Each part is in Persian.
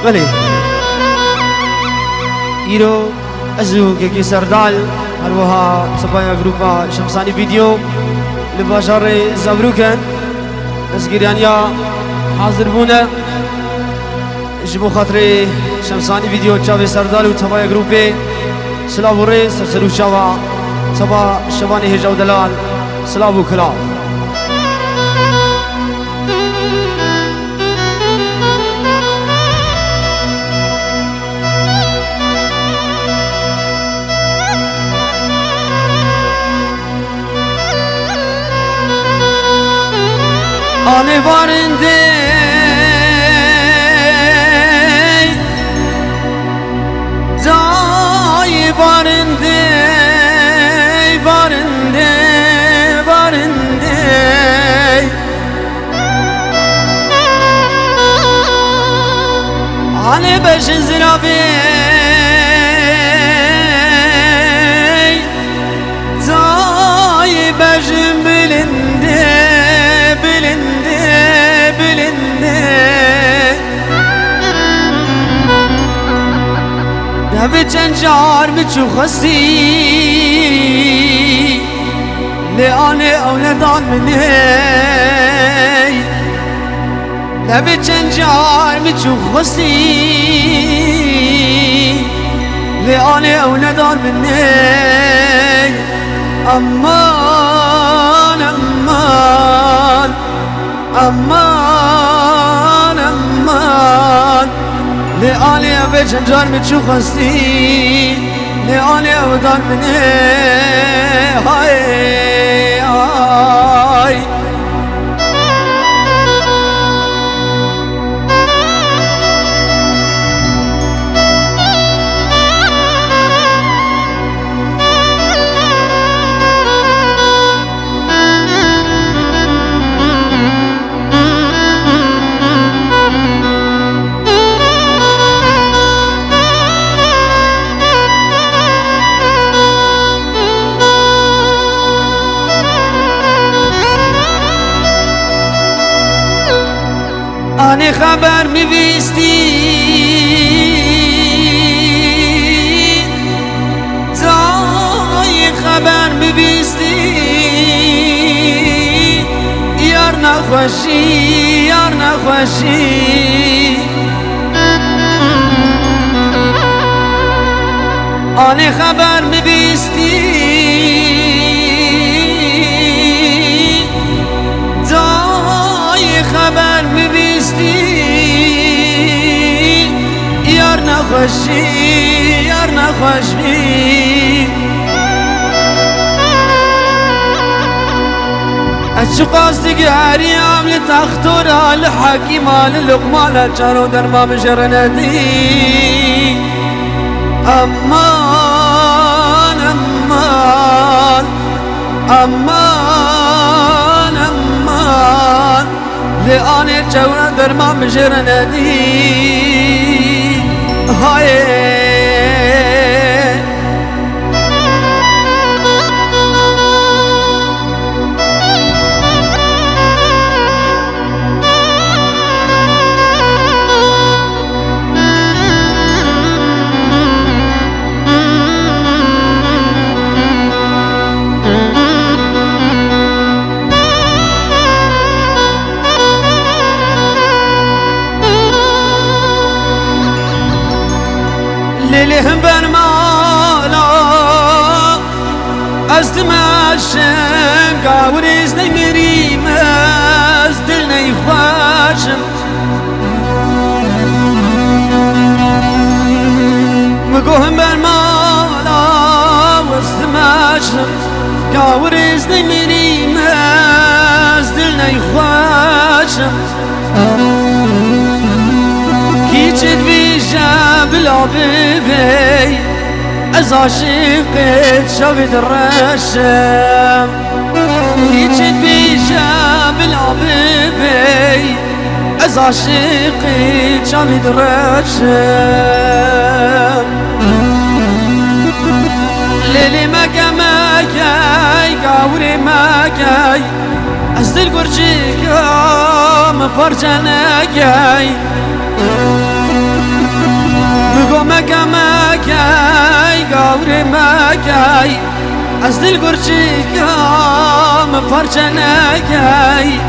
بله ایرو ازو که سردال هروها سبایا گروپا شمسانی ویدیو لباشار زبروکن نزگیرانیا حاضر بونه جبو خاطر شمسانی ویدیو چاوی سردال و سبایا گروپی سلاو ری سرسرو شوا سبا شبانی هجاو دلال سلاو کلاو آنه وارنده دای وارنده وارنده وارنده آنه بشن زرابی دای بشن بلنده نبي تنجار بتشو خسي لأني أولادان مني نبي تنجار بتشو خسي لأني أولادان مني أمان أمان أمان أمان لأني أبي جنجار متشو خستي لأني أودان مني هاي هاي أنا خبر مبيستي زاي خبر مبيستي يار نخوشي يار نخوشي أنا خبر مبيستي زاي خبر مبيستي یار نخوشی یار نخوشی اچ قاصدی عریم لتختورا لحکیما للقما لچارو درما مجرندی امان امان امان امان لآنی چورا درما مجرندی هاي ليلهم برمالا أزدماشم قاوريز نيمريم أزدل نيخواشم مقوهم برمالا أزدماشم قاوريز نيمريم أزدل نيخواشم كيتشد بيجا بلا بيبي از عاشقت شوید رشم كيتشد بيجا بلا بيبي از عاشقت شوید رشم لیلی مگه مگه قاوري مگه از دل گرچه کم پرچه نگه مگو مکای گاوری مکای از دل گرچیکم پرچه نکای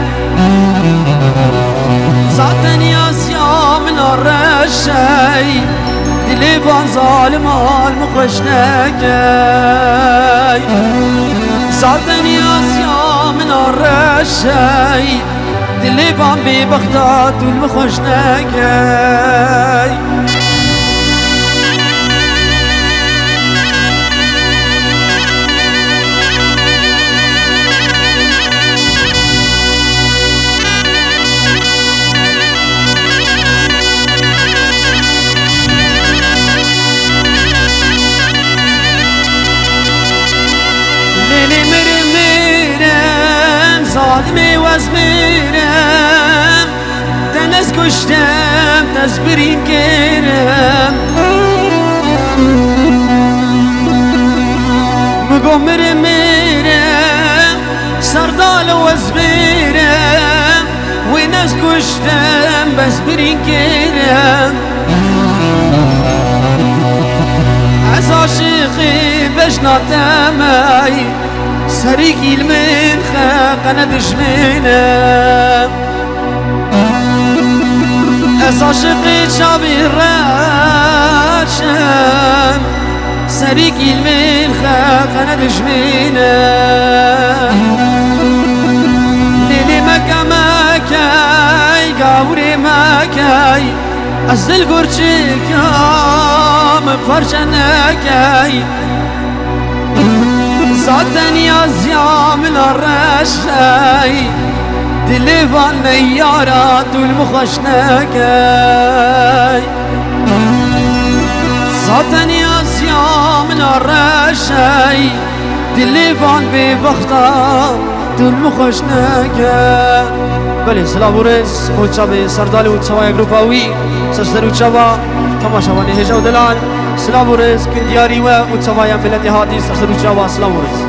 ذاتن یاسیا من رشی دلی بان ظالم المخوش نکای ذاتن یاسیا من رشی دلی بان بی بختات المخوش نکای ظالمي وازميرم تنس كشتم تزبرين كيرم مقوم مرم سردال وازميرم وناس كشتم بزبرين كيرم از عاشقي بجنا تماي سريكي المنخة قنا دجمينة از عاشقي شابي الراشم سريكي المنخة قنا دجمينة ليلي مكا مكاي قاوري مكاي أزل قرشك يوم فرشنكاي ذاتن يازيا من الرشاي دليفان نيارات المخشنكاي ذاتن يازيا من الرشاي دليفان ببختا المخشنكاي بله سلام ورز موچابه سردال و چوای گروپاوی سرسر و چوا تماشاوانی هجا و دلال سلام ورز کندیاری و چوای ملت هادی سرسر و چوا سلام ورز